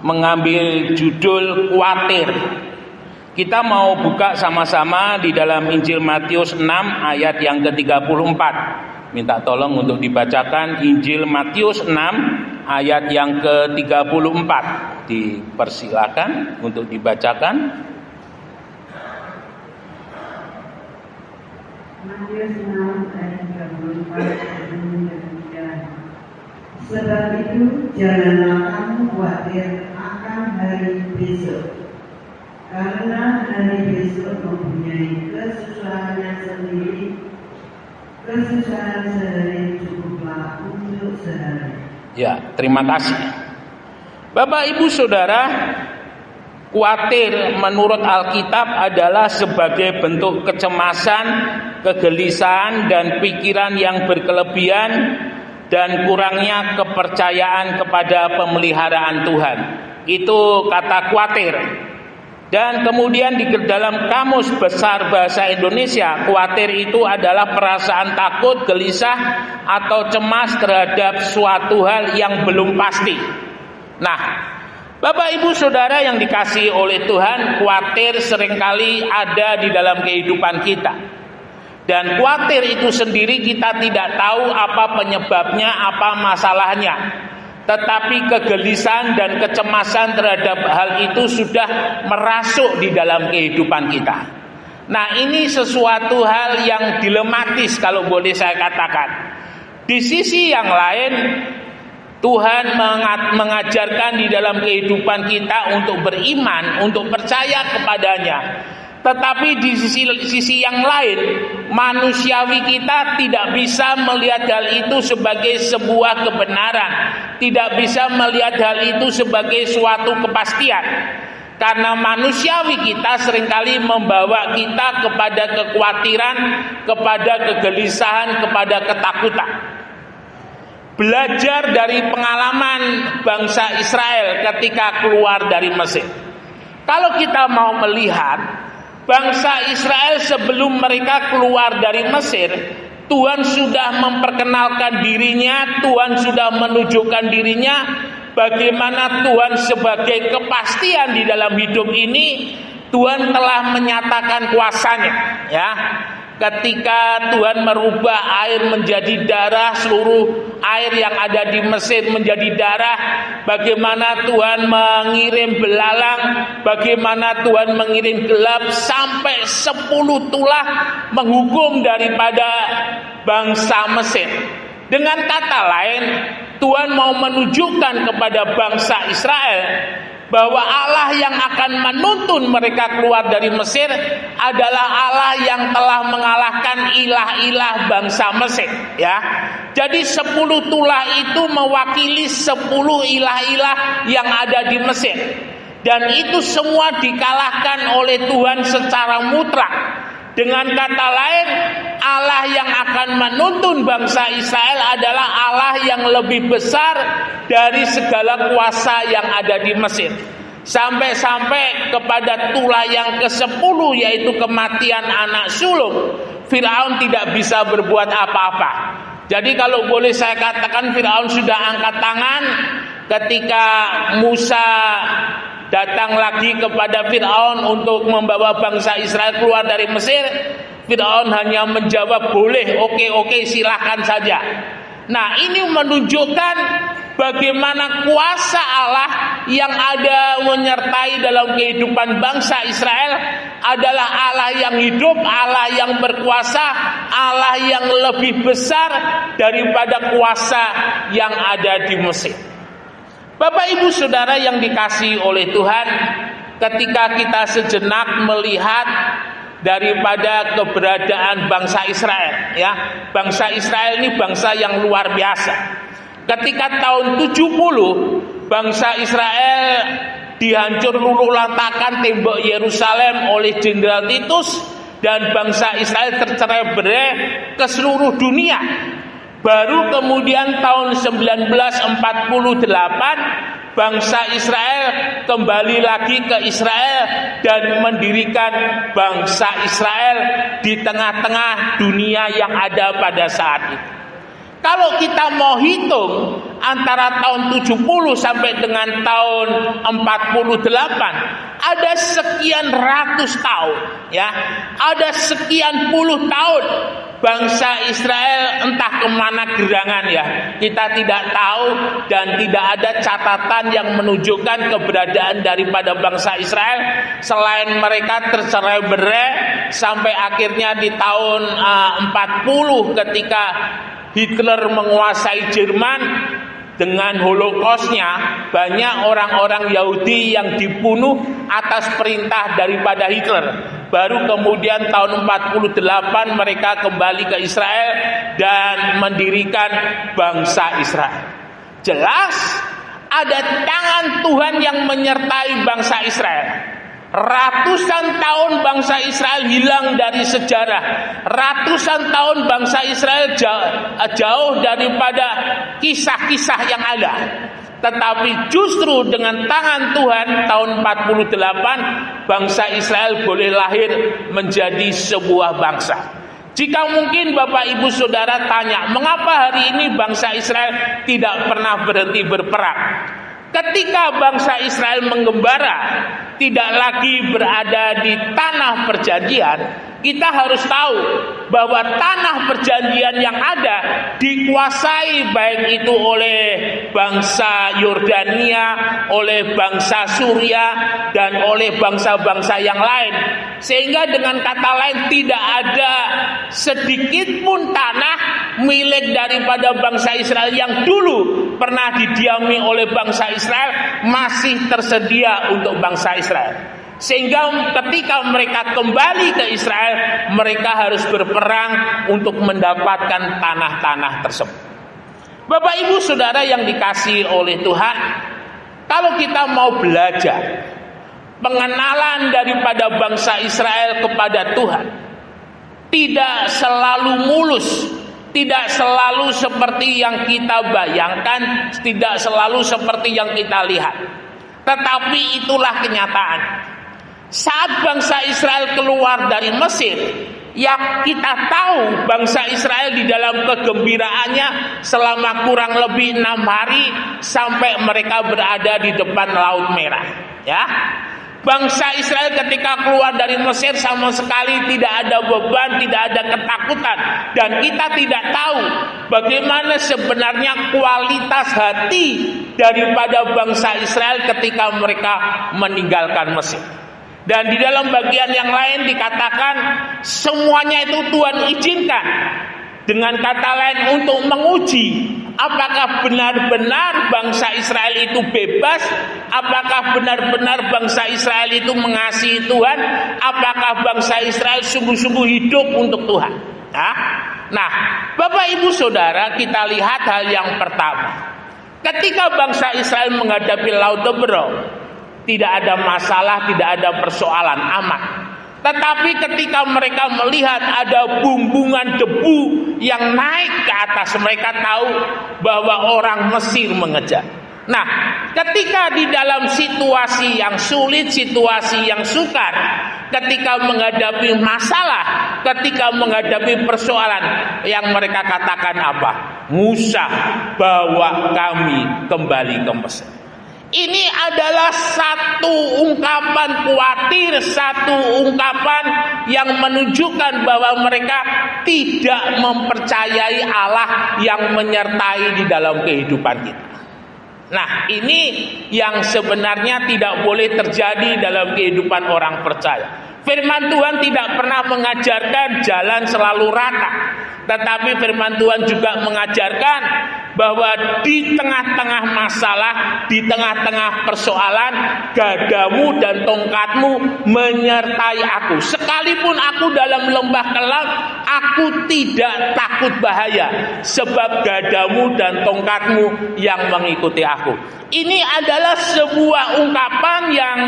mengambil judul khawatir. Kita mau buka sama-sama di dalam Injil Matius 6 ayat yang ke-34. Minta tolong untuk dibacakan Injil Matius 6 ayat yang ke-34. Dipersilakan untuk dibacakan. Matius 6 ayat 34. Sebab itu janganlah kamu khawatir akan hari besok, karena hari besok mempunyai kesusahannya sendiri. Kesusahan sehari cukuplah untuk sehari. Ya, terima kasih. Bapak Ibu Saudara, khawatir menurut Alkitab adalah sebagai bentuk kecemasan, kegelisahan dan pikiran yang berkelebihan dan kurangnya kepercayaan kepada pemeliharaan Tuhan. Itu kata khawatir. Dan kemudian di dalam Kamus Besar Bahasa Indonesia, khawatir itu adalah perasaan takut, gelisah, atau cemas terhadap suatu hal yang belum pasti. Nah, Bapak Ibu Saudara yang dikasihi oleh Tuhan, khawatir seringkali ada di dalam kehidupan kita. Dan khawatir itu sendiri kita tidak tahu apa penyebabnya, apa masalahnya. Tetapi kegelisahan dan kecemasan terhadap hal itu sudah merasuk di dalam kehidupan kita. Nah, ini sesuatu hal yang dilematis kalau boleh saya katakan. Di sisi yang lain, Tuhan mengajarkan di dalam kehidupan kita untuk beriman, untuk percaya kepadanya. Tetapi di sisi yang lain, manusiawi kita tidak bisa melihat hal itu sebagai sebuah kebenaran, tidak bisa melihat hal itu sebagai suatu kepastian. Karena manusiawi kita seringkali membawa kita kepada kekhawatiran, kepada kegelisahan, kepada ketakutan. Belajar dari pengalaman bangsa Israel ketika keluar dari Mesir. Kalau kita mau melihat bangsa Israel sebelum mereka keluar dari Mesir, Tuhan sudah memperkenalkan dirinya, Tuhan sudah menunjukkan dirinya, bagaimana Tuhan sebagai kepastian di dalam hidup ini. Tuhan telah menyatakan kuasanya, ya. Ketika Tuhan merubah air menjadi darah, seluruh air yang ada di Mesir menjadi darah, bagaimana Tuhan mengirim belalang, bagaimana Tuhan mengirim gelap sampai 10 tulah menghukum daripada bangsa Mesir. Dengan kata lain, Tuhan mau menunjukkan kepada bangsa Israel bahwa Allah yang akan menuntun mereka keluar dari Mesir adalah Allah yang telah mengalahkan ilah-ilah bangsa Mesir, ya. Jadi 10 tulah itu mewakili 10 ilah-ilah yang ada di Mesir. Dan itu semua dikalahkan oleh Tuhan secara mutlak. Dengan kata lain, Allah yang akan menuntun bangsa Israel adalah Allah yang lebih besar dari segala kuasa yang ada di Mesir. Sampai-sampai kepada tulah yang ke-10, yaitu kematian anak sulung, Firaun tidak bisa berbuat apa-apa. Jadi kalau boleh saya katakan, Firaun sudah angkat tangan ketika Musa datang lagi kepada Firaun untuk membawa bangsa Israel keluar dari Mesir. Firaun hanya menjawab, boleh, oke, silahkan saja. Nah, ini menunjukkan bagaimana kuasa Allah yang ada menyertai dalam kehidupan bangsa Israel adalah Allah yang hidup, Allah yang berkuasa, Allah yang lebih besar daripada kuasa yang ada di Mesir. Bapak Ibu Saudara yang dikasihi oleh Tuhan, ketika kita sejenak melihat daripada keberadaan bangsa Israel, ya. Bangsa Israel ini bangsa yang luar biasa. Ketika tahun 70 bangsa Israel dihancur luluh lantakan tembok Yerusalem oleh Jenderal Titus dan bangsa Israel tercerai-berai ke seluruh dunia. Baru kemudian tahun 1948 bangsa Israel kembali lagi ke Israel dan mendirikan bangsa Israel di tengah-tengah dunia yang ada pada saat itu. Kalau kita mau hitung antara tahun 70 sampai dengan tahun 48, ada sekian ratus tahun, ya. Ada sekian puluh tahun bangsa Israel entah kemana gerangan, ya. Kita tidak tahu dan tidak ada catatan yang menunjukkan keberadaan daripada bangsa Israel selain mereka tercerai-berai sampai akhirnya di tahun 40 ketika Hitler menguasai Jerman. Dengan Holocaustnya, banyak orang-orang Yahudi yang dibunuh atas perintah daripada Hitler. Baru kemudian tahun 48 mereka kembali ke Israel dan mendirikan bangsa Israel. Jelas ada tangan Tuhan yang menyertai bangsa Israel. Ratusan tahun bangsa Israel hilang dari sejarah. Ratusan tahun bangsa Israel jauh daripada kisah-kisah yang ada. Tetapi justru dengan tangan Tuhan tahun 48 bangsa Israel boleh lahir menjadi sebuah bangsa. Jika mungkin Bapak Ibu Saudara tanya, mengapa hari ini bangsa Israel tidak pernah berhenti berperang? Ketika bangsa Israel menggembara, tidak lagi berada di tanah perjanjian, kita harus tahu bahwa tanah perjanjian yang ada dikuasai baik itu oleh bangsa Yordania, oleh bangsa Suria, dan oleh bangsa-bangsa yang lain. Sehingga dengan kata lain tidak ada sedikit pun tanah milik daripada bangsa Israel yang dulu pernah didiami oleh bangsa Israel masih tersedia untuk bangsa Israel. Sehingga ketika mereka kembali ke Israel, mereka harus berperang untuk mendapatkan tanah-tanah tersebut. Bapak Ibu Saudara yang dikasihi oleh Tuhan, kalau kita mau belajar pengenalan daripada bangsa Israel kepada Tuhan, tidak selalu mulus, tidak selalu seperti yang kita bayangkan, tidak selalu seperti yang kita lihat. Tetapi itulah kenyataan. Saat bangsa Israel keluar dari Mesir, yang kita tahu bangsa Israel di dalam kegembiraannya selama kurang lebih 6 hari sampai mereka berada di depan Laut Merah, ya. Bangsa Israel ketika keluar dari Mesir sama sekali tidak ada beban, tidak ada ketakutan. Dan kita tidak tahu bagaimana sebenarnya kualitas hati daripada bangsa Israel ketika mereka meninggalkan Mesir. Dan di dalam bagian yang lain dikatakan semuanya itu Tuhan izinkan. Dengan kata lain untuk menguji apakah benar-benar bangsa Israel itu bebas, apakah benar-benar bangsa Israel itu mengasihi Tuhan, apakah bangsa Israel sungguh-sungguh hidup untuk Tuhan. Nah, Bapak Ibu Saudara, kita lihat hal yang pertama. Ketika bangsa Israel menghadapi Laut Teberau, tidak ada masalah, tidak ada persoalan, aman. Tetapi ketika mereka melihat ada bumbungan debu yang naik ke atas, mereka tahu bahwa orang Mesir mengejar. Nah, ketika di dalam situasi yang sulit, situasi yang sukar, ketika menghadapi masalah, ketika menghadapi persoalan, yang mereka katakan apa? Musa, bawa kami kembali ke Mesir. Ini adalah satu ungkapan khawatir, satu ungkapan yang menunjukkan bahwa mereka tidak mempercayai Allah yang menyertai di dalam kehidupan kita. Nah, ini yang sebenarnya tidak boleh terjadi dalam kehidupan orang percaya. Firman Tuhan tidak pernah mengajarkan jalan selalu rata, tetapi firman Tuhan juga mengajarkan bahwa di tengah-tengah masalah, di tengah-tengah persoalan, gadamu dan tongkatmu menyertai aku. Sekalipun aku dalam lembah kelam, aku tidak takut bahaya, sebab gadamu dan tongkatmu yang mengikuti aku. Ini adalah sebuah ungkapan yang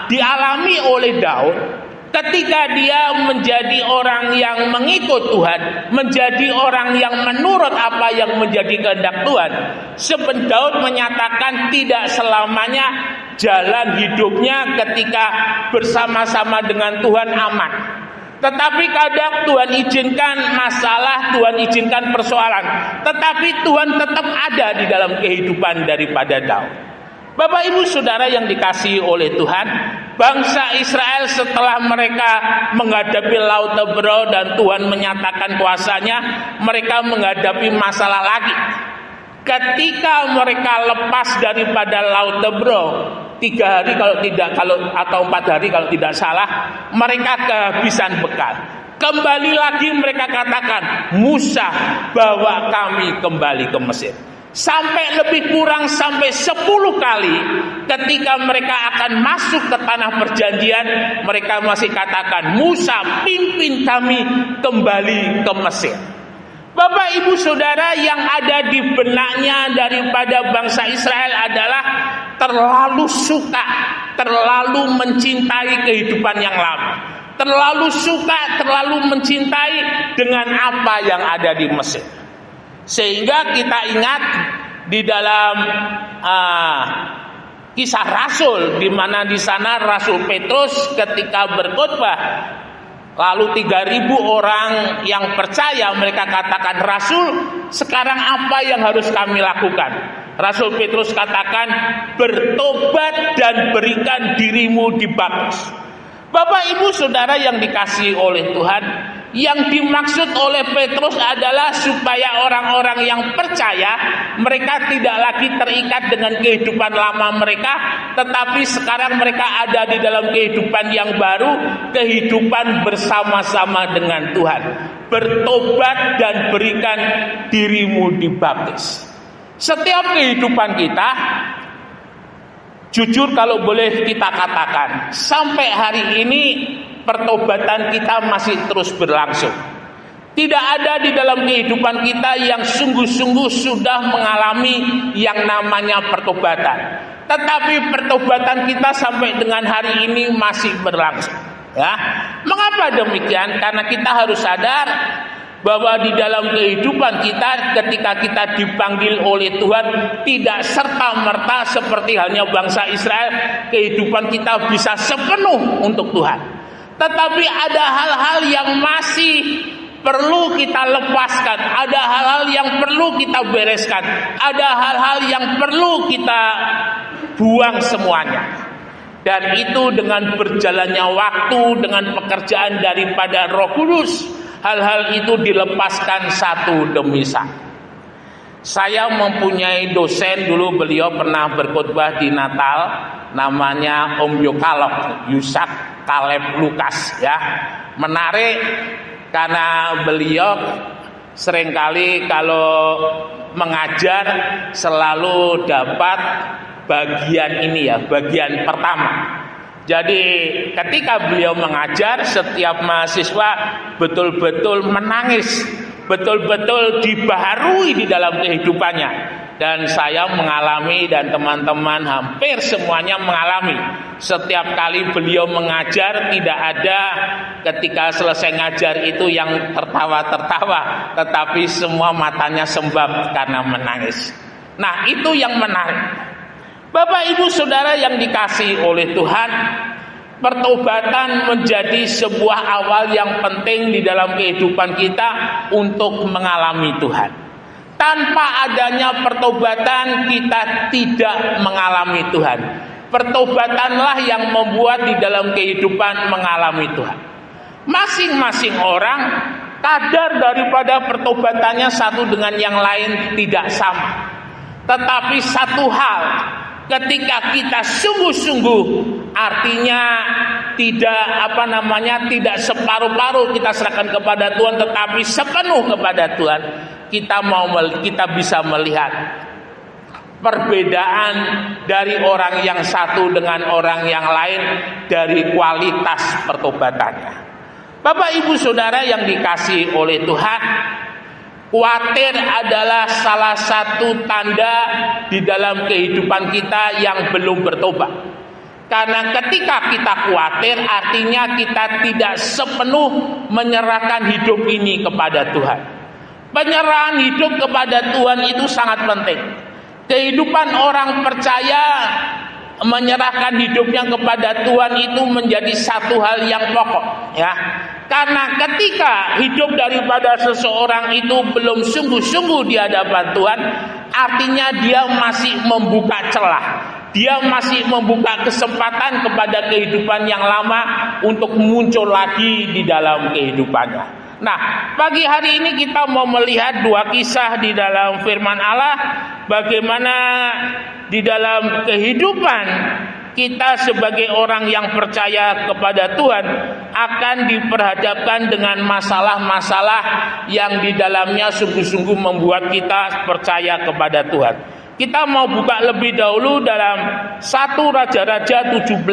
dialami oleh Daud ketika dia menjadi orang yang mengikut Tuhan, menjadi orang yang menurut apa yang menjadi kehendak Tuhan. Sebab Daud menyatakan tidak selamanya jalan hidupnya ketika bersama-sama dengan Tuhan aman. Tetapi kadang Tuhan izinkan masalah, Tuhan izinkan persoalan, tetapi Tuhan tetap ada di dalam kehidupan daripada Daud. Bapak Ibu Saudara yang dikasihi oleh Tuhan, bangsa Israel setelah mereka menghadapi Laut Teberau dan Tuhan menyatakan kuasanya, mereka menghadapi masalah lagi. Ketika mereka lepas daripada Laut Teberau, 3 hari atau 4 hari kalau tidak salah, mereka kehabisan bekal. Kembali lagi mereka katakan, Musa, bawa kami kembali ke Mesir. Sampai lebih kurang sampai 10 kali ketika mereka akan masuk ke tanah perjanjian, mereka masih katakan, Musa, pimpin kami kembali ke Mesir. Bapak Ibu Saudara, yang ada di benaknya daripada bangsa Israel adalah terlalu suka, terlalu mencintai kehidupan yang lama, terlalu suka, terlalu mencintai dengan apa yang ada di Mesir. Sehingga kita ingat di dalam Kisah Rasul, di mana di sana Rasul Petrus ketika berkhotbah, lalu 3.000 orang yang percaya, mereka katakan, Rasul, sekarang apa yang harus kami lakukan? Rasul Petrus katakan, bertobat dan berikan dirimu dibaptis. Bapak Ibu Saudara yang dikasihi oleh Tuhan, yang dimaksud oleh Petrus adalah supaya orang-orang yang percaya, mereka tidak lagi terikat dengan kehidupan lama mereka, tetapi sekarang mereka ada di dalam kehidupan yang baru, kehidupan bersama-sama dengan Tuhan. Bertobat dan berikan dirimu dibaptis. Setiap kehidupan kita, jujur kalau boleh kita katakan, sampai hari ini pertobatan kita masih terus berlangsung. Tidak ada di dalam kehidupan kita yang sungguh-sungguh sudah mengalami yang namanya pertobatan. Tetapi pertobatan kita sampai dengan hari ini masih berlangsung. Ya, mengapa demikian? Karena kita harus sadar bahwa di dalam kehidupan kita, ketika kita dipanggil oleh Tuhan, tidak serta-merta seperti halnya bangsa Israel, kehidupan kita bisa sepenuh untuk Tuhan. Tetapi ada hal-hal yang masih perlu kita lepaskan, ada hal-hal yang perlu kita bereskan, ada hal-hal yang perlu kita buang semuanya. Dan itu dengan berjalannya waktu, dengan pekerjaan daripada Roh Kudus, hal-hal itu dilepaskan satu demi satu. Saya mempunyai dosen dulu, beliau pernah berkhotbah di Natal, namanya Om Yokalok, Yusak Kaleb Lukas, ya. Menarik karena beliau seringkali kalau mengajar selalu dapat bagian ini ya, bagian pertama. Jadi ketika beliau mengajar, setiap mahasiswa betul-betul menangis, betul-betul dibaharui di dalam kehidupannya. Dan saya mengalami, dan teman-teman hampir semuanya mengalami. Setiap kali beliau mengajar, tidak ada ketika selesai ngajar itu yang tertawa-tertawa, tetapi semua matanya sembab karena menangis. Nah, itu yang menarik. Bapak Ibu Saudara yang dikasihi oleh Tuhan, pertobatan menjadi sebuah awal yang penting di dalam kehidupan kita untuk mengalami Tuhan. Tanpa adanya pertobatan, kita tidak mengalami Tuhan. Pertobatanlah yang membuat di dalam kehidupan mengalami Tuhan. Masing-masing orang kadar daripada pertobatannya satu dengan yang lain tidak sama. Tetapi satu hal, ketika kita sungguh-sungguh, artinya tidak separuh-paruh kita serahkan kepada Tuhan, tetapi sepenuh kepada Tuhan, kita bisa melihat perbedaan dari orang yang satu dengan orang yang lain dari kualitas pertobatannya. Bapak Ibu Saudara yang dikasihi oleh Tuhan, khawatir adalah salah satu tanda di dalam kehidupan kita yang belum bertobat. Karena ketika kita khawatir, artinya kita tidak sepenuh menyerahkan hidup ini kepada Tuhan. Penyerahan hidup kepada Tuhan itu sangat penting. Kehidupan orang percaya menyerahkan hidupnya kepada Tuhan itu menjadi satu hal yang pokok, ya. Karena ketika hidup daripada seseorang itu belum sungguh-sungguh di hadapan Tuhan, artinya dia masih membuka celah. Dia masih membuka kesempatan kepada kehidupan yang lama untuk muncul lagi di dalam kehidupannya. Nah, pagi hari ini kita mau melihat dua kisah di dalam firman Allah, bagaimana di dalam kehidupan kita sebagai orang yang percaya kepada Tuhan akan diperhadapkan dengan masalah-masalah yang di dalamnya sungguh-sungguh membuat kita percaya kepada Tuhan. Kita mau buka lebih dahulu dalam 1 Raja-Raja 17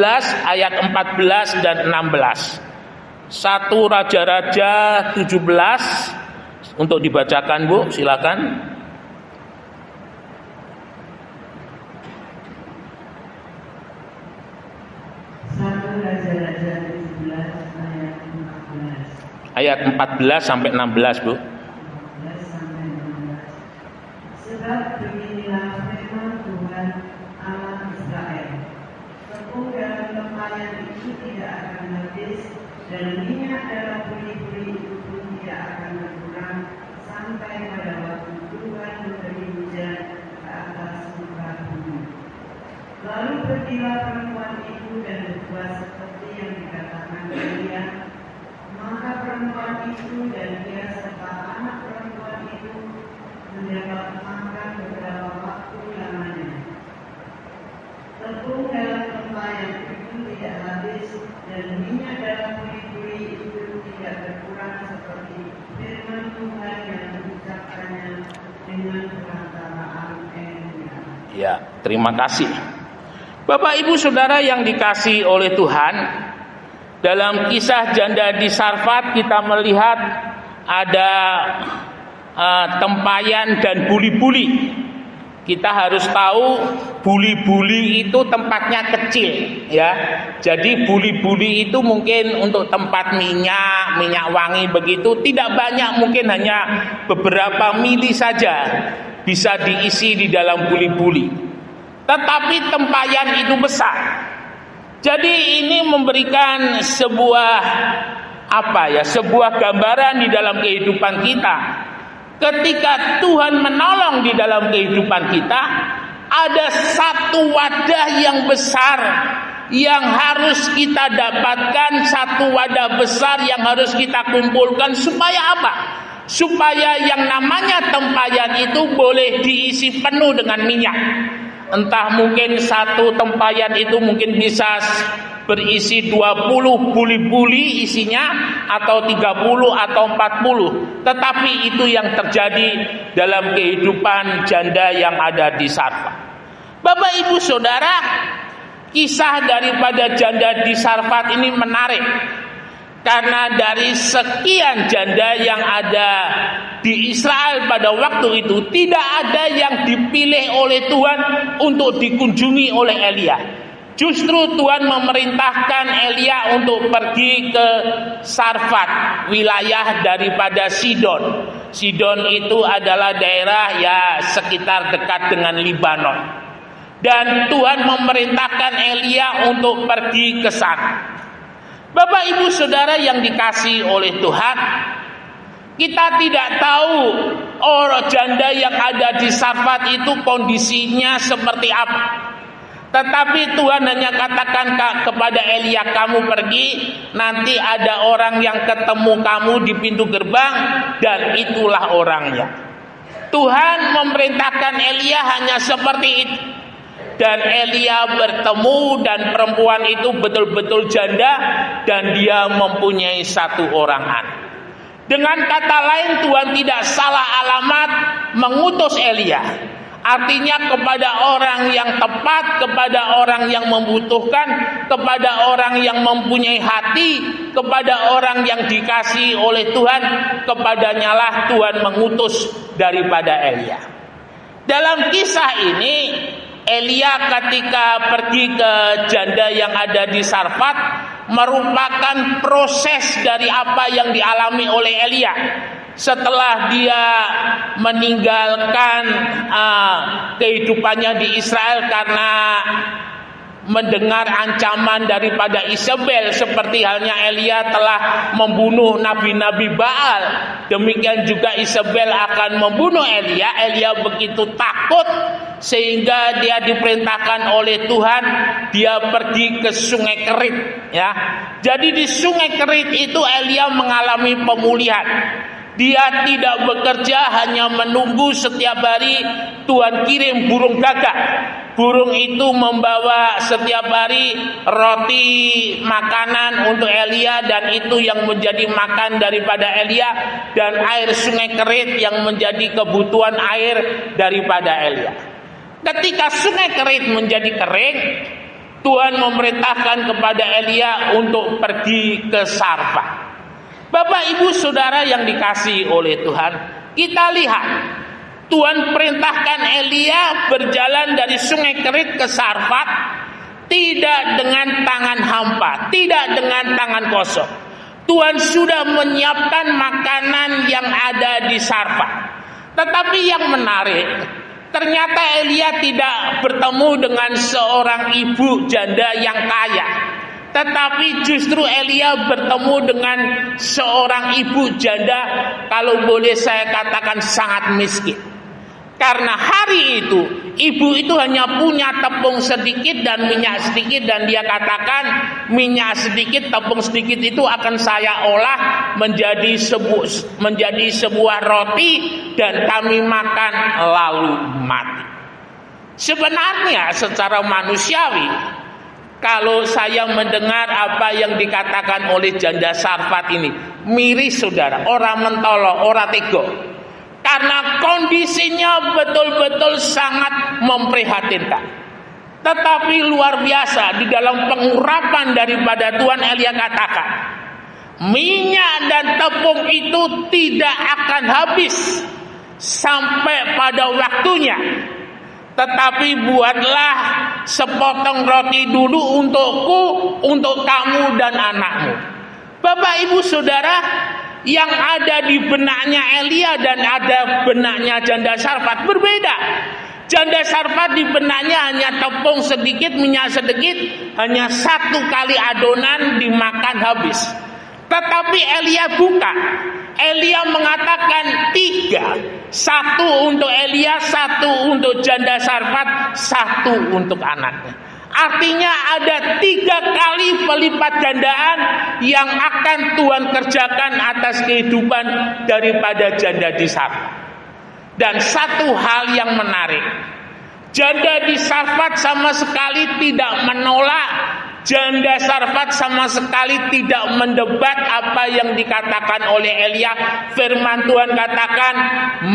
ayat 14 dan 16. 1 Raja-Raja 17 untuk dibacakan, Bu, silakan. Raja-Raja 17 ayat 14 sampai 16, Bu. 14 sampai 16. Sebab beginilah firman Tuhan Allah Israel. Tepung dalam tempayan itu tidak akan habis, dan minyak dalam buli-buli itu pun tidak akan berkurang sampai pada waktu Tuhan memberi hujan ke atas muka bumi. Lalu pergilah perempuan itu dan berbuat seperti yang dikatakan Elia. Maka perempuan itu dan dia serta anak perempuan itu mendapat makan beberapa waktu lamanya. Tepung dalam tempayan itu tidak habis, dan minyak dalam buli-buli itu tidak berkurang, seperti firman Tuhan yang diucapkannya dengan perantaraan Elia. Ya, terima kasih. Bapak Ibu Saudara yang dikasihi oleh Tuhan, dalam kisah janda di Sarfat kita melihat ada tempayan dan buli-buli. Kita harus tahu buli-buli itu tempatnya kecil, ya. Jadi buli-buli itu mungkin untuk tempat minyak wangi begitu, tidak banyak, mungkin hanya beberapa mili saja bisa diisi di dalam buli-buli. Tetapi tempayan itu besar. Jadi ini memberikan sebuah sebuah gambaran di dalam kehidupan kita. Ketika Tuhan menolong di dalam kehidupan kita, ada satu wadah yang besar yang harus kita dapatkan, satu wadah besar yang harus kita kumpulkan. Supaya apa? Supaya yang namanya tempayan itu boleh diisi penuh dengan minyak. Entah mungkin satu tempayan itu mungkin bisa berisi 20 buli-buli isinya, atau 30 atau 40. Tetapi itu yang terjadi dalam kehidupan janda yang ada di Sarfat. Bapak Ibu Saudara, kisah daripada janda di Sarfat ini menarik. Karena dari sekian janda yang ada di Israel pada waktu itu, tidak ada yang dipilih oleh Tuhan untuk dikunjungi oleh Elia. Justru Tuhan memerintahkan Elia untuk pergi ke Sarfat, wilayah daripada Sidon. Sidon itu adalah daerah ya sekitar dekat dengan Libanon. Dan Tuhan memerintahkan Elia untuk pergi ke sana. Bapak Ibu Saudara yang dikasihi oleh Tuhan, kita tidak tahu orang janda yang ada di Sarfat itu kondisinya seperti apa. Tetapi Tuhan hanya katakan kepada Elia, kamu pergi, nanti ada orang yang ketemu kamu di pintu gerbang, dan itulah orangnya. Tuhan memerintahkan Elia hanya seperti itu. Dan Elia bertemu, dan perempuan itu betul-betul janda, dan dia mempunyai satu orang anak. Dengan kata lain, Tuhan tidak salah alamat mengutus Elia. Artinya kepada orang yang tepat, kepada orang yang membutuhkan, kepada orang yang mempunyai hati, kepada orang yang dikasihi oleh Tuhan, kepadanyalah Tuhan mengutus daripada Elia. Dalam kisah ini, Elia ketika pergi ke janda yang ada di Sarfat merupakan proses dari apa yang dialami oleh Elia setelah dia meninggalkan kehidupannya di Israel karena mendengar ancaman daripada Isabel, seperti halnya Elia telah membunuh nabi-nabi Baal, demikian juga Isabel akan membunuh Elia. Elia begitu takut sehingga dia diperintahkan oleh Tuhan, dia pergi ke Sungai Kerit, ya. Jadi di Sungai Kerit itu Elia mengalami pemulihan. Dia tidak bekerja, hanya menunggu setiap hari Tuhan kirim burung gagak. Burung itu membawa setiap hari roti makanan untuk Elia, dan itu yang menjadi makan daripada Elia, dan air Sungai Kerit yang menjadi kebutuhan air daripada Elia. Ketika Sungai Kerit menjadi kering, Tuhan memerintahkan kepada Elia untuk pergi ke Sarfat. Bapak Ibu Saudara yang dikasihi oleh Tuhan, kita lihat Tuhan perintahkan Elia berjalan dari Sungai Kerit ke Sarfat, tidak dengan tangan hampa, tidak dengan tangan kosong. Tuhan sudah menyiapkan makanan yang ada di Sarfat. Tetapi yang menarik, ternyata Elia tidak bertemu dengan seorang ibu janda yang kaya, tetapi justru Elia bertemu dengan seorang ibu janda, kalau boleh saya katakan sangat miskin. Karena hari itu ibu itu hanya punya tepung sedikit dan minyak sedikit, dan dia katakan minyak sedikit, tepung sedikit itu akan saya olah menjadi sebuah roti dan kami makan lalu mati. Sebenarnya secara manusiawi, kalau saya mendengar apa yang dikatakan oleh janda Sarfat ini, miris saudara, orang mentolo, orang tego. Karena kondisinya betul-betul sangat memprihatinkan. Tetapi luar biasa, di dalam pengurapan daripada Tuhan, Elia katakan, minyak dan tepung itu tidak akan habis sampai pada waktunya. Tetapi buatlah sepotong roti dulu untukku, untuk kamu dan anakmu. Bapak Ibu Saudara, yang ada di benaknya Elia dan ada benaknya janda Sarfat berbeda. Janda Sarfat di benaknya hanya tepung sedikit, minyak sedikit, hanya satu kali adonan dimakan habis. Tetapi Elia bukan. Elia mengatakan 3. 1 untuk Elia, 1 untuk janda Sarfat, 1 untuk anaknya. Artinya ada 3 kali pelipat gandaan yang akan Tuhan kerjakan atas kehidupan daripada janda di Sarfat. Dan satu hal yang menarik, janda di Sarfat sama sekali tidak menolak, janda Sarfat sama sekali tidak mendebat apa yang dikatakan oleh Elia. Firman Tuhan katakan,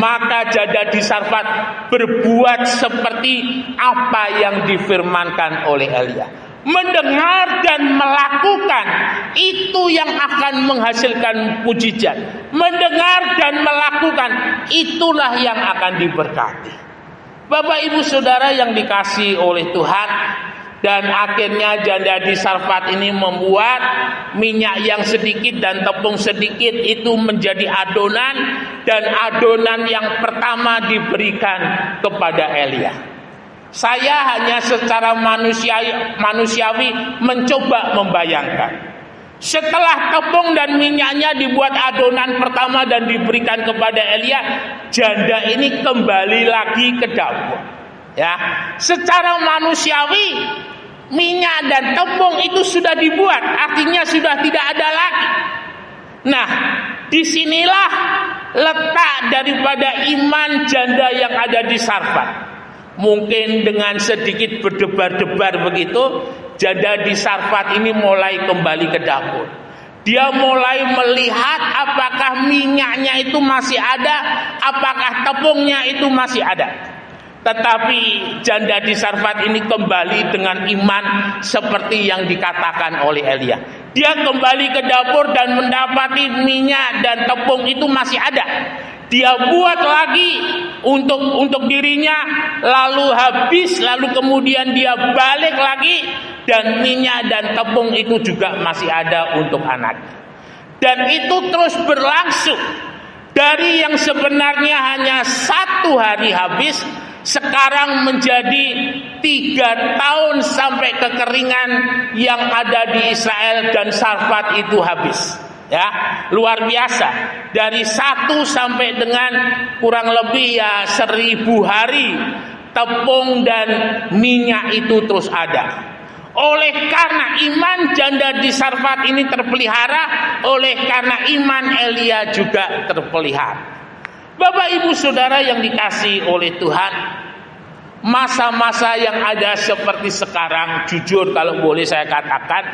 maka janda di Sarfat berbuat seperti apa yang difirmankan oleh Elia. Mendengar dan melakukan, itu yang akan menghasilkan mujizat. Mendengar dan melakukan, itulah yang akan diberkati. Bapak Ibu Saudara yang dikasihi oleh Tuhan, dan akhirnya janda di Sarfat ini membuat minyak yang sedikit dan tepung sedikit itu menjadi adonan, dan adonan yang pertama diberikan kepada Elia. Saya hanya secara manusiawi mencoba membayangkan, setelah tepung dan minyaknya dibuat adonan pertama dan diberikan kepada Elia, janda ini kembali lagi ke dapur. Ya, secara manusiawi minyak dan tepung itu sudah dibuat, artinya sudah tidak ada lagi. Nah, disinilah letak daripada iman janda yang ada di Sarfat. Mungkin dengan sedikit berdebar-debar begitu, janda di Sarfat ini mulai kembali ke dapur. Dia mulai melihat apakah minyaknya itu masih ada, apakah tepungnya itu masih ada. Tetapi janda di Sarfat ini kembali dengan iman seperti yang dikatakan oleh Elia. Dia kembali ke dapur dan mendapati minyak dan tepung itu masih ada. Dia buat lagi untuk dirinya, lalu habis, lalu kemudian dia balik lagi, dan minyak dan tepung itu juga masih ada untuk anaknya. Dan itu terus berlangsung. Dari yang sebenarnya hanya 1 hari habis, sekarang menjadi 3 tahun sampai kekeringan yang ada di Israel dan Sarfat itu habis. Ya, luar biasa. Dari 1 sampai dengan kurang lebih 1000 hari tepung dan minyak itu terus ada. Oleh karena iman janda di Sarfat ini terpelihara, oleh karena iman Elia juga terpelihara. Bapak Ibu Saudara yang dikasihi oleh Tuhan, masa-masa yang ada seperti sekarang, jujur kalau boleh saya katakan,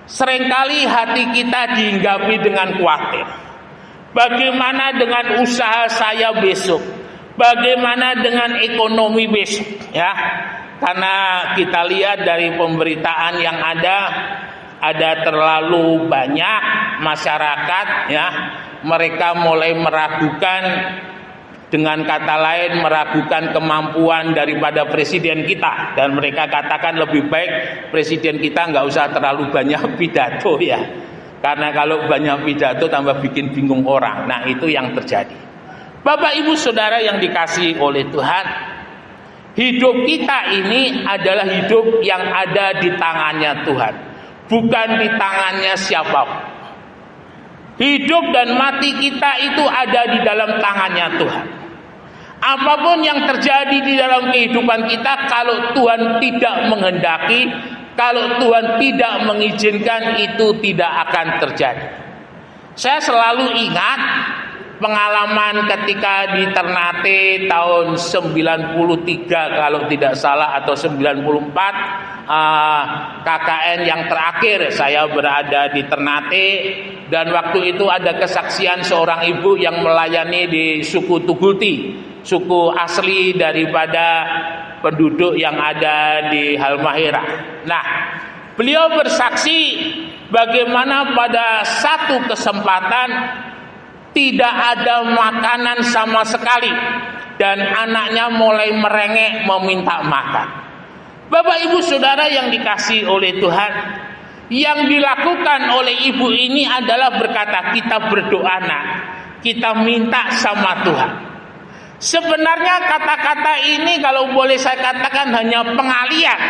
seringkali hati kita dihinggapi dengan khawatir. Bagaimana dengan usaha saya besok? Bagaimana dengan ekonomi besok? Ya, karena kita lihat dari pemberitaan yang ada terlalu banyak masyarakat, ya, mereka mulai meragukan, dengan kata lain meragukan kemampuan daripada presiden kita, dan mereka katakan lebih baik presiden kita nggak usah terlalu banyak pidato ya, karena kalau banyak pidato tambah bikin bingung orang. Nah, itu yang terjadi. Bapak Ibu Saudara yang dikasihi oleh Tuhan, hidup kita ini adalah hidup yang ada di tangannya Tuhan, bukan di tangannya siapapun. Hidup dan mati kita itu ada di dalam tangannya Tuhan. Apapun yang terjadi di dalam kehidupan kita, kalau Tuhan tidak menghendaki, kalau Tuhan tidak mengizinkan, itu tidak akan terjadi. Saya selalu ingat pengalaman ketika di Ternate tahun 93 kalau tidak salah, atau 94, KKN yang terakhir saya berada di Ternate, dan waktu itu ada kesaksian seorang ibu yang melayani di suku Tuguti, suku asli daripada penduduk yang ada di Halmahera. Nah, beliau bersaksi bagaimana pada satu kesempatan tidak ada makanan sama sekali dan anaknya mulai merengek meminta makan. Bapak Ibu Saudara yang dikasihi oleh Tuhan, yang dilakukan oleh ibu ini adalah berkata, kita berdoa nak, kita minta sama Tuhan. Sebenarnya kata-kata ini kalau boleh saya katakan hanya pengalian,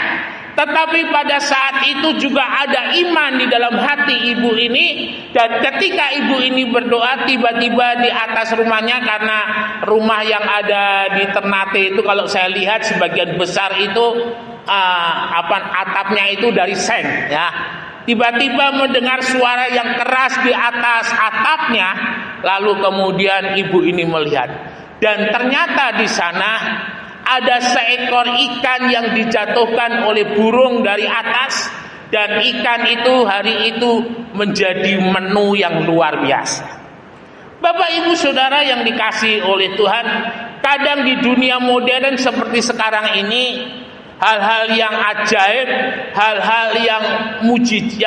tetapi pada saat itu juga ada iman di dalam hati ibu ini. Dan ketika ibu ini berdoa, tiba-tiba di atas rumahnya, karena rumah yang ada di Ternate itu kalau saya lihat sebagian besar itu atapnya itu dari seng, ya. Tiba-tiba mendengar suara yang keras di atas atapnya, lalu kemudian ibu ini melihat, dan ternyata di sana ada seekor ikan yang dijatuhkan oleh burung dari atas, dan ikan itu hari itu menjadi menu yang luar biasa. Bapak Ibu Saudara yang dikasihi oleh Tuhan, kadang di dunia modern seperti sekarang ini, hal-hal yang ajaib, hal-hal yang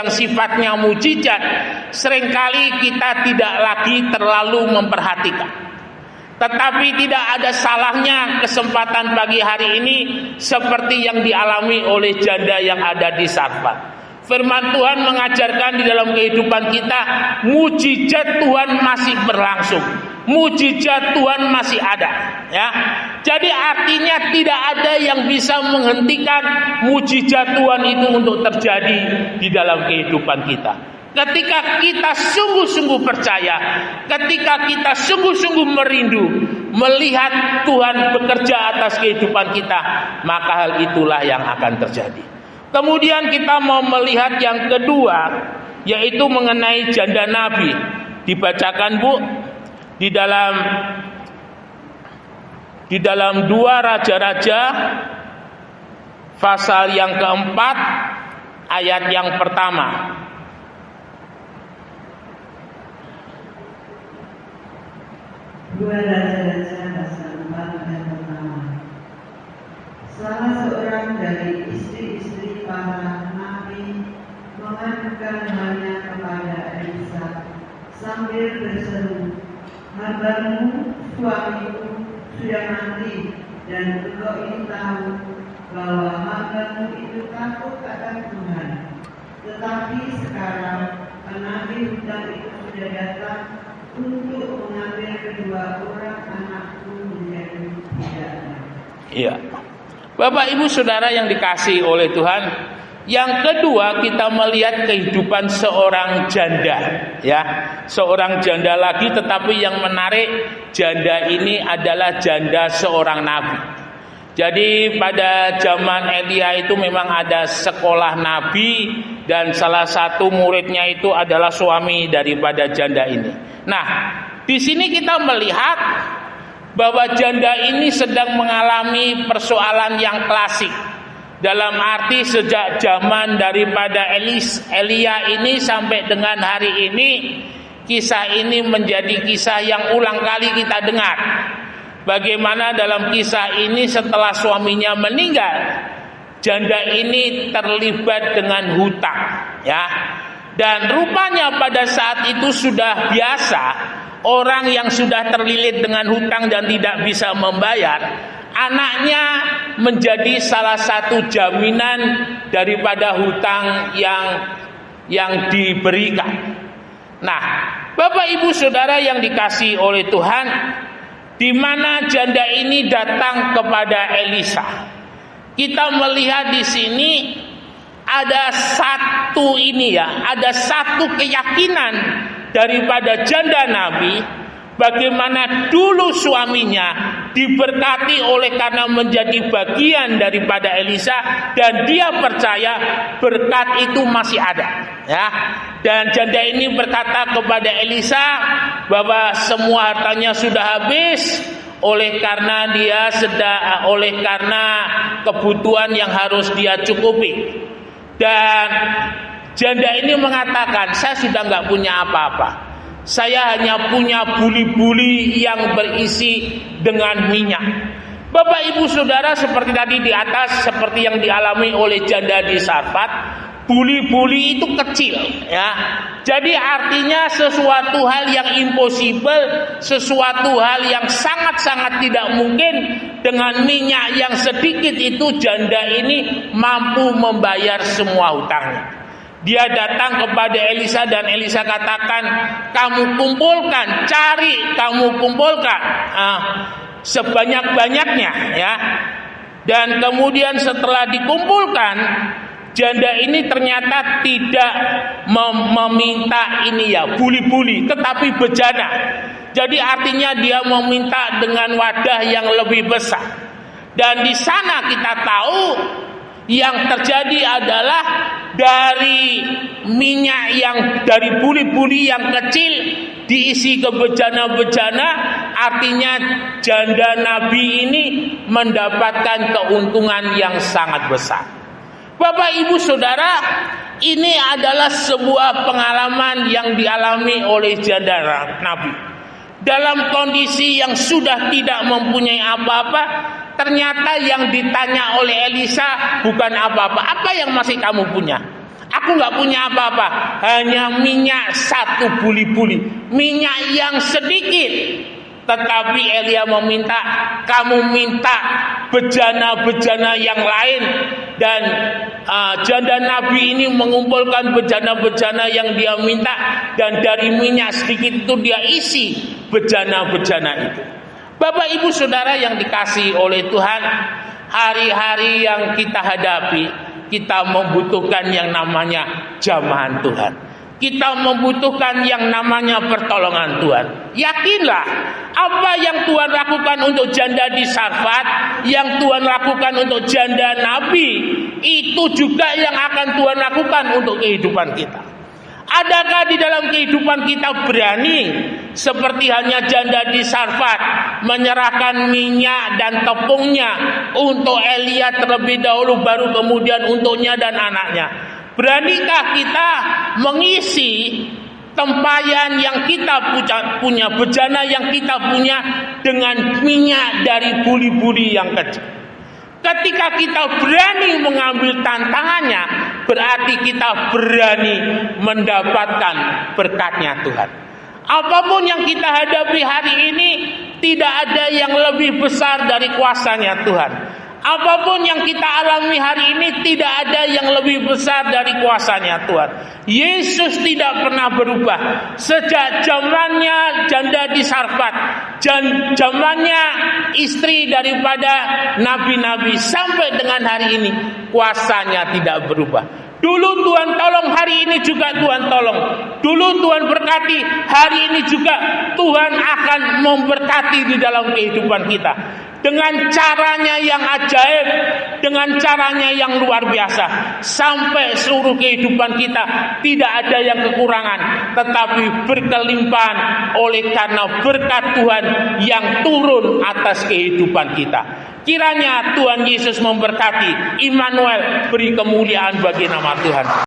sifatnya mujizat, seringkali kita tidak lagi terlalu memperhatikan. Tetapi tidak ada salahnya kesempatan pagi hari ini seperti yang dialami oleh janda yang ada di Sarfat. Firman Tuhan mengajarkan di dalam kehidupan kita, mujizat Tuhan masih berlangsung, mujizat Tuhan masih ada, ya. Jadi artinya tidak ada yang bisa menghentikan mujizat Tuhan itu untuk terjadi di dalam kehidupan kita. Ketika kita sungguh-sungguh percaya, ketika kita sungguh-sungguh merindu melihat Tuhan bekerja atas kehidupan kita, maka hal itulah yang akan terjadi. Kemudian kita mau melihat yang kedua, yaitu mengenai janda Nabi. Dibacakan Bu di dalam 2 Raja-Raja pasal yang keempat ayat yang pertama. Dua Raja-Raja pasal 4 ayat pertama. Salah seorang dari istri-istri para nabi mengadukan halnya kepada Elisa sambil berseru, hambamu suamiku sudah mati, dan engkau ini tahu bahwa hambamu itu takut akan Tuhan. Tetapi sekarang penabi hutang itu sudah datang untuk mengambil kedua orang anakku menjadi budak. Iya. Bapak Ibu Saudara yang dikasihi oleh Tuhan, yang kedua kita melihat kehidupan seorang janda, ya. Seorang janda lagi, tetapi yang menarik, janda ini adalah janda seorang nabi. Jadi pada zaman Elia itu memang ada sekolah nabi, dan salah satu muridnya itu adalah suami daripada janda ini. Nah, di sini kita melihat bahwa janda ini sedang mengalami persoalan yang klasik. Dalam arti sejak zaman daripada Elia ini sampai dengan hari ini, kisah ini menjadi kisah yang ulang kali kita dengar. Bagaimana dalam kisah ini setelah suaminya meninggal, janda ini terlibat dengan hutang, ya. Dan rupanya pada saat itu sudah biasa orang yang sudah terlilit dengan hutang dan tidak bisa membayar, anaknya menjadi salah satu jaminan daripada hutang yang diberikan. Nah, Bapak Ibu Saudara yang dikasihi oleh Tuhan, di mana janda ini datang kepada Elisa. Kita melihat di sini ada satu keyakinan daripada janda Nabi, bagaimana dulu suaminya diberkati oleh karena menjadi bagian daripada Elisa, dan dia percaya berkat itu masih ada, ya. Dan janda ini berkata kepada Elisa bahwa semua hartanya sudah habis oleh karena kebutuhan yang harus dia cukupi. Dan janda ini mengatakan, saya sudah nggak punya apa-apa. Saya hanya punya buli-buli yang berisi dengan minyak. Bapak Ibu Saudara, seperti tadi di atas, seperti yang dialami oleh janda di Sarfat, buli-buli itu kecil, ya. Jadi artinya sesuatu hal yang impossible, sesuatu hal yang sangat-sangat tidak mungkin, dengan minyak yang sedikit itu janda ini mampu membayar semua hutangnya. Dia datang kepada Elisa dan Elisa katakan, kamu kumpulkan, sebanyak-banyaknya, ya. Dan kemudian setelah dikumpulkan, janda ini ternyata tidak meminta buli-buli, tetapi bejana. Jadi artinya dia meminta dengan wadah yang lebih besar. Dan di sana kita tahu yang terjadi adalah dari minyak yang dari buli-buli yang kecil diisi ke bejana-bejana, artinya janda Nabi ini mendapatkan keuntungan yang sangat besar. Bapak Ibu Saudara, ini adalah sebuah pengalaman yang dialami oleh janda Nabi. Dalam kondisi yang sudah tidak mempunyai apa-apa, ternyata yang ditanya oleh Elisa bukan apa-apa. Apa yang masih kamu punya? Aku gak punya apa-apa, hanya minyak 1 buli-buli, minyak yang sedikit. Tetapi Elia meminta, kamu minta bejana-bejana yang lain. Dan janda Nabi ini mengumpulkan bejana-bejana yang dia minta, dan dari minyak sedikit itu dia isi bejana-bejana itu. Bapak Ibu Saudara yang dikasihi oleh Tuhan, hari-hari yang kita hadapi, kita membutuhkan yang namanya jamahan Tuhan. Kita membutuhkan yang namanya pertolongan Tuhan. Yakinlah, apa yang Tuhan lakukan untuk janda di Sarfat, yang Tuhan lakukan untuk janda Nabi, itu juga yang akan Tuhan lakukan untuk kehidupan kita. Adakah di dalam kehidupan kita berani seperti hanya janda di Sarfat menyerahkan minyak dan tepungnya untuk Elia terlebih dahulu, baru kemudian untuknya dan anaknya? Beranikah kita mengisi tempayan yang kita punya, bejana yang kita punya dengan minyak dari buli-buli yang kecil? Ketika kita berani mengambil tantangannya, berarti kita berani mendapatkan berkatnya Tuhan. Apapun yang kita hadapi hari ini, tidak ada yang lebih besar dari kuasanya Tuhan. Apapun yang kita alami hari ini, tidak ada yang lebih besar dari kuasanya Tuhan. Yesus tidak pernah berubah. Sejak zamannya janda di Sarfat, zamannya istri daripada nabi-nabi, sampai dengan hari ini, kuasanya tidak berubah. Dulu Tuhan tolong, hari ini juga Tuhan tolong. Dulu Tuhan berkati, hari ini juga Tuhan akan memberkati di dalam kehidupan kita. Dengan caranya yang ajaib, dengan caranya yang luar biasa. Sampai seluruh kehidupan kita tidak ada yang kekurangan, tetapi berkelimpahan oleh karena berkat Tuhan yang turun atas kehidupan kita. Kiranya Tuhan Yesus memberkati. Immanuel, beri kemuliaan bagi nama Tuhan.